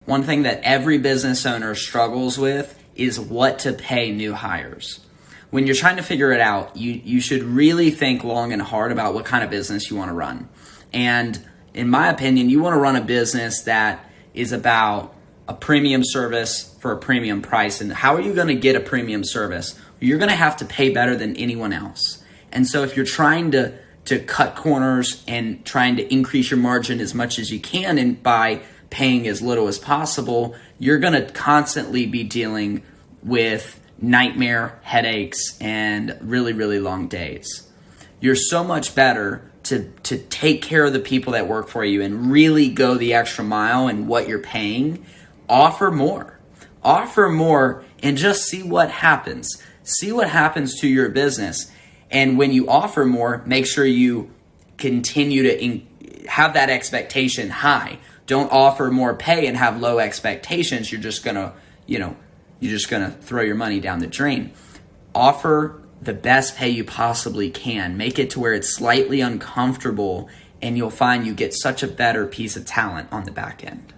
one thing that every business owner struggles with is what to pay new hires. When you're trying to figure it out, you should really think long and hard about what kind of business you want to run. And in my opinion, you want to run a business that is about a premium service for a premium price. And how are you going to get a premium service? You're going to have to pay better than anyone else. And so if you're trying to cut corners and trying to increase your margin as much as you can and by paying as little as possible, you're going to constantly be dealing with nightmare headaches and really, really long days. You're so much better to take care of the people that work for you and really go the extra mile in what you're paying. Offer more and just see what happens. See what happens to your business. And when you offer more, make sure you continue to have that expectation high. Don't offer more pay and have low expectations. You're just gonna throw your money down the drain. Offer the best pay you possibly can. Make it to where it's slightly uncomfortable, and you'll find you get such a better piece of talent on the back end.